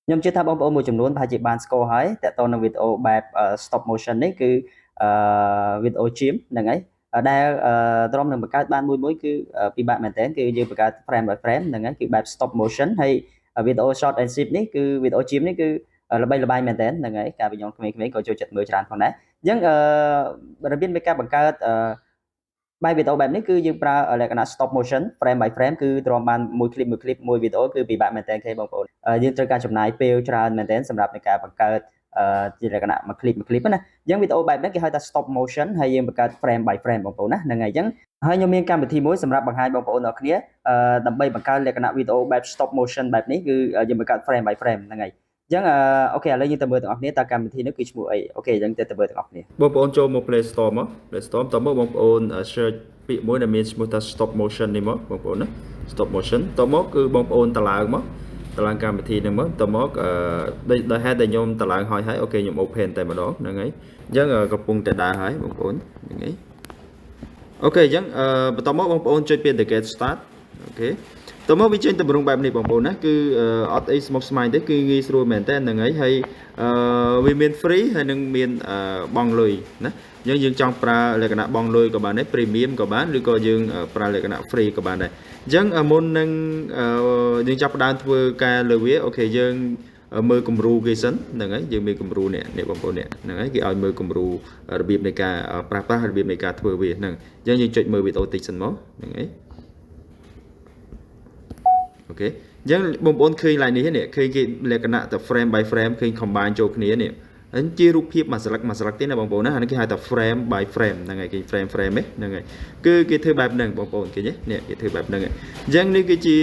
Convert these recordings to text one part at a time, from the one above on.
ខ្ញុំជឿថាបងប្អូនមួយចំនួនប្រហែលជាបានស្គាល់ហើយតើតើនៅវីដេអូបែប stop motion នេះគឺវីដេអូ Clipchamp ហ្នឹងហើយដែលត្រឹមនឹងបង្កើតបានមួយគឺពិបាកមែនតើគឺយើងបង្កើត frame by frame ហ្នឹងហើយគឺបែប stop motion ហើយវីដេអូ short and sweet នេះគឺវីដេអូ Clipchamp នេះគឺល្បីល្បាញមែនតើហ្នឹងហើយកាលពីខ្ញុំក្មេងៗក៏ចូលចិត្តមើលច្រើនផងដែរអញ្ចឹងរបៀបនៃការបង្កើតបែបវីដេអូបែបនេះគឺយើងប្រើលក្ខណៈ stop motion frame by frame គឺទ្រាំបានមួយ clip មួយវីដេអូគឺពិបាកមែនតើគេបងប្អូនយើងត្រូវការចំណាយពេលច្រើនមែនតើសម្រាប់ในការបង្កើតជាលក្ខណៈមួយ clip ណាអញ្ចឹងវីដេអូបែបហ្នឹងគេហៅថា stop motion ហើយយើងបង្កើត frame by frame បងប្អូនណាហ្នឹងហើយអញ្ចឹងហើយខ្ញុំមានកម្មវិធីមួយសម្រាប់បង្ហាញបងប្អូនទាំងគ្នាដើម្បីបង្កើតលក្ខណៈវីដេអូបែប stop motion បែបនេះគឺយើងបង្កើត frame by frame ហ្នឹងហើយអញ្ចឹងអូខេឥឡូវយើងទៅមើលទាំងអស់គ្នាតើកម្មវិធីនេះគឺឈ្មោះអីអូខេអញ្ចឹងទៅមើលទាំងអស់គ្នាបងប្អូនចូលមក Play Store មក Play Store តើមកបងប្អូន search ពាក្យមួយដែលមានឈ្មោះថា stop motion នេះមកបងប្អូនណា stop motion តើមកគឺបងប្អូនតឡើងមកតឡើងកម្មវិធីហ្នឹងមកតើមកដោយហេតុដែលខ្ញុំតឡើងហើយអូខេខ្ញុំ open តែម្ដងហ្នឹងហើយអញ្ចឹងកំពុងតែដើរហើយបងប្អូនហ្នឹងហើយអូខេអញ្ចឹងបន្តមកបងប្អូនចុចពី the get start អូខេតើមកវាចេញតម្រង់បែបនេះបងប្អូនណាគឺអត់អីស្មុគស្មាញទេគឺងាយស្រួលមែនតើហ្នឹងហើយវាមាន free ហើយនឹងមានបង់លុយណាយើងចង់ប្រើលក្ខណៈបង់លុយក៏បានដែរ premium ក៏បានឬក៏យើងប្រើលក្ខណៈ free ក៏បានដែរអញ្ចឹងមុននឹងយើងចាប់ផ្ដើមធ្វើការលើវាអូខេយើងមើលគំរូគេសិនហ្នឹងហើយយើងមានគំរូនេះបងប្អូនហ្នឹងហើយគេឲ្យមើលគំរូរបៀបនៃការប្រើប្រាស់របៀបនៃការធ្វើវាហ្នឹងអញ្ចឹងយើងចុចមើលវីដេអូតិចសិនមកហ្នឹងហើយអូខេអញ្ចឹងបងប្អូនឃើញឡើងនេះឃើញគេលក្ខណៈតែ frame by frame ឃើញ combine ចូលគ្នានេះអញ្ចឹងជារូបភាពមួយស្លឹកទេណាបងប្អូនណាអានេះគេហៅថា frame by frame ហ្នឹងហើយគេ frame ហ្នឹងហើយគឺគេធ្វើបែបហ្នឹងបងប្អូនឃើញទេនេះគេធ្វើបែបហ្នឹងអញ្ចឹងនេះគឺជា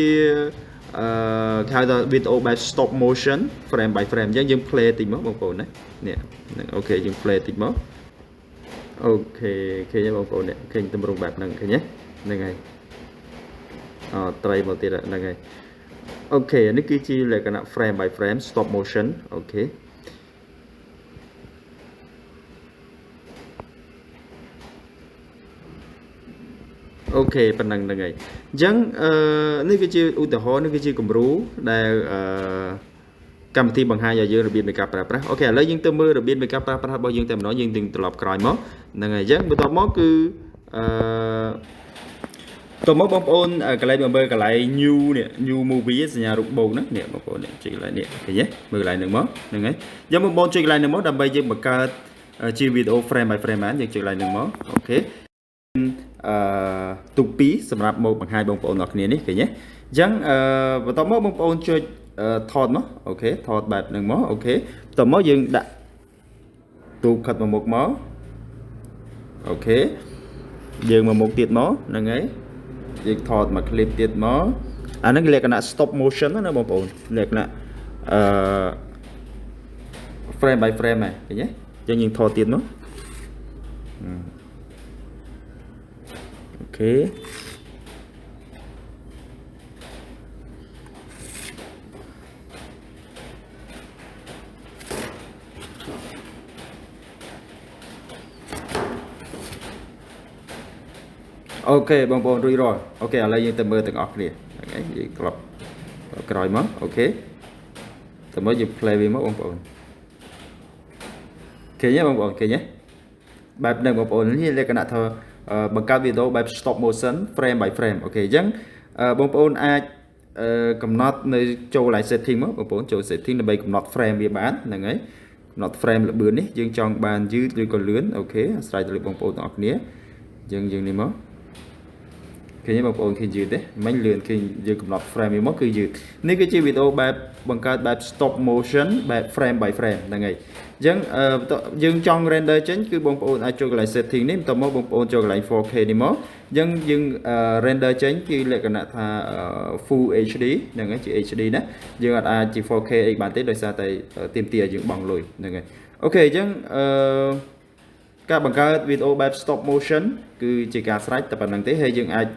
គេហៅថាវីដេអូបែប stop motion frame by frame អញ្ចឹងយើង play តិចមកបងប្អូនណានេះហ្នឹងអូខេយើង play តិចមកអូខេឃើញទេបងប្អូននេះឃើញទម្រង់បែបហ្នឹងឃើញទេហ្នឹងហើយត្រីមកទៀតហ្នឹងហើយអូខេនេះគឺជាលក្ខណៈ frame by frame stop motion អូខេអូខេប៉ុណ្ណឹងហ្នឹងហើយអញ្ចឹងនេះគឺជាឧទាហរណ៍នេះគឺជាគំរូដែលកម្មវិធីបង្ហាញឲ្យយើងរបៀបនៃការប្រើប្រាស់អូខេឥឡូវយើងទៅមើលរបៀបនៃការប្រើប្រាស់របស់យើងតែម្ដងយើងនឹងត្រឡប់ក្រោយមកហ្នឹងហើយអញ្ចឹងបន្ទាប់មកគឺតើមកបងប្អូនកន្លែងមើលកន្លែង new movie សញ្ញារូបបូកហ្នឹងនេះបងប្អូននេះចុចកន្លែងនេះឃើញទេមើលកន្លែងហ្នឹងមកហ្នឹងហើយអញ្ចឹងបងប្អូនចុចកន្លែងហ្នឹងមកដើម្បីយើងបង្កើតជាវីដេអូ frame by frame បានយើងចុចកន្លែងហ្នឹងមកអូខេទូក2សម្រាប់មកបង្ហាញបងប្អូនអរគ្នានេះឃើញទេអញ្ចឹងបន្ទាប់មកបងប្អូនចុចថតមកអូខេថតបែបហ្នឹងមកអូខេបន្ទាប់មកយើងដាក់ទូកខិតមកមុខមកអូខេយើងមកមុខទៀតមកហ្នឹងហើយយើងថតមក clip ទៀតមកអាហ្នឹងលក្ខណៈ stop motion ណាបងប្អូនលក្ខណៈframe by frame ហ្នឹងឃើញទេអញ្ចឹងយើងថតទៀតមកអូខេអូខេបងប្អូនរួចរាល់អូខេឥឡូវយើងទៅមើលទាំងអស់គ្នាហ្នឹងហើយយើងក្លឹបក្រោយមកអូខេតើមកយើង play វាមកបងប្អូនឃើញទេបងប្អូនឃើញទេបែបហ្នឹងបងប្អូននេះលក្ខណៈថាបង្កើតវីដេអូបែប stop motion frame by frame អូខេអញ្ចឹងបងប្អូនអាចកំណត់នៅចូល live setting មកបងប្អូនចូល setting ដើម្បីកំណត់ frame វាបានហ្នឹងហើយកំណត់ frame ល្បឿននេះយើងចង់បានយឺតឬក៏លឿនអូខេអាស្រ័យទៅលើបងប្អូនទាំងអស់គ្នាយើងនេះមកឃើញបងប្អូនឃើញយឺតទេមិនលឿនឃើញយើងកំណត់ frame វាមកគឺយឺតនេះគឺជាវីដេអូបែបបង្កើតបែប stop motion បែប frame by frame ហ្នឹងហើយអញ្ចឹងយើងចង់ render ចេញគឺបងប្អូនអាចចូលកន្លែង setting នេះបន្ទាប់មកបងប្អូនចូលកន្លែង 4K នេះមកអញ្ចឹងយើង render ចេញគឺលក្ខណៈថា full HD ហ្នឹងហើយជា HD ណាយើងអាចជា 4K អីបានទេដោយសារតែទាមទារឲ្យយើងបង់លុយហ្នឹងហើយអូខេអញ្ចឹងការបង្កើតវីដេអូបែប stop motion គឺជាការស្រេចតែប៉ុណ្្នឹងទេហើយយើងអាច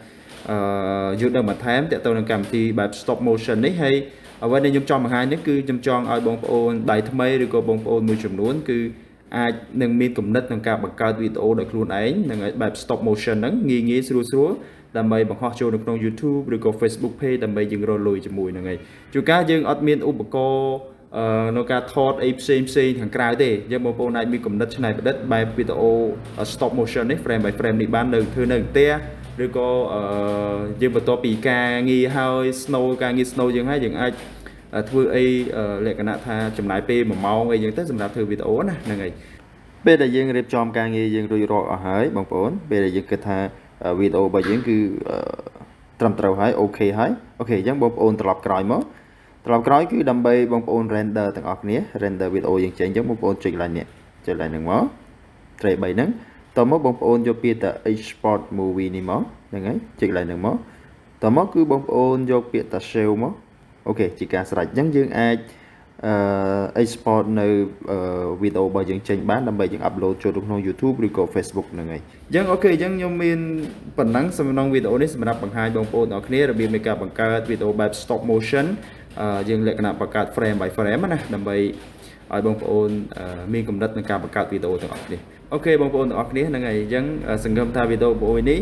យល់ដឹងបន្ថែមទាក់ទងនឹងកម្មវិធីបែប stop motion នេះហើយអ្វីដែលខ្ញុំចង់បង្ហាញនេះគឺខ្ញុំចង់ឲ្យបងប្អូនដៃថ្មីឬក៏បងប្អូនមួយចំនួនគឺអាចនឹងមានគំនិតក្នុងការបង្កើតវីដេអូដោយខ្លួនឯងនឹងឲ្យបែប stop motion ហ្នឹងងាយស្រួលដើម្បីបង្ហោះចូលនៅក្នុង YouTube ឬក៏ Facebook Page ដើម្បីយើងរកលុយជាមួយហ្នឹងហើយជួនកាលយើងអត់មានឧបករណ៍ នៅការថតអីផ្សេងខាងក្រៅទេយើងបងប្អូនអាចមានកំណត់ច្នៃប្រឌិតបែបវីដេអូ stop motion នេះ frame by frame នេះបាននៅធ្វើនៅផ្ទះឬក៏យើងបន្ទាប់ពីការងារហើយ ការងារ snow យើងហើយយើងអាចធ្វើអីលក្ខណៈថាចំណាយពេល1ម៉ោងអីចឹងទៅសម្រាប់ធ្វើវីដេអូណាហ្នឹងហើយពេលដែលយើងរៀបចំការងារយើងរួចរាល់អស់ហើយបងប្អូនពេលដែលយើងគិតថាវីដេអូរបស់យើងគឺត្រឹមត្រូវហើយអូខេហើយអូខេអញ្ចឹងបងប្អូនត្រឡប់ក្រោយមកត្រឡប់ក្រោយគឺដើម្បីបងប្អូន render ទាំងអស់គ្នា render វីដេអូយើងចេញអញ្ចឹងបងប្អូនចុចឡើងនេះចុចឡើងហ្នឹងមកត្រី3ហ្នឹងតមកបងប្អូនយកពាក្យថា export movie នេះមកហ្នឹងហើយចុចឡើងហ្នឹងមកតមកគឺបងប្អូនយកពាក្យថា save មកអូខេជាការស្រេចអញ្ចឹងយើងអាចexport នៅវីដេអូរបស់យើងចេញបានដើម្បីយើង upload ចូលទៅក្នុង YouTube ឬក៏ Facebook ហ្នឹងហើយអញ្ចឹងអូខេអញ្ចឹងខ្ញុំមានប៉ុណ្ណឹងសម្រាប់វីដេអូនេះសម្រាប់បង្ហាញបងប្អូនទាំងអស់គ្នារបៀបនៃការបង្កើតវីដេអូបែប stop motion យើងលក្ខណៈបង្កើត frame by frame ណាដើម្បីឲ្យបងប្អូនមានគំនិតក្នុងការបង្កើតវីដេអូទាំងអស់គ្នាអូខេបងប្អូនទាំងអស់គ្នាហ្នឹងហើយអញ្ចឹងសង្ឃឹមថាវីដេអូមួយនេះ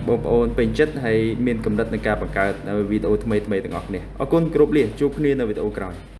បងប្អូនពេញចិត្តហើយមានគំនិតក្នុងការបង្កើតវីដេអូថ្មីទាំងអស់គ្នាអរគុណគ្រប់លាជួបគ្នានៅវីដេអូក្រោយ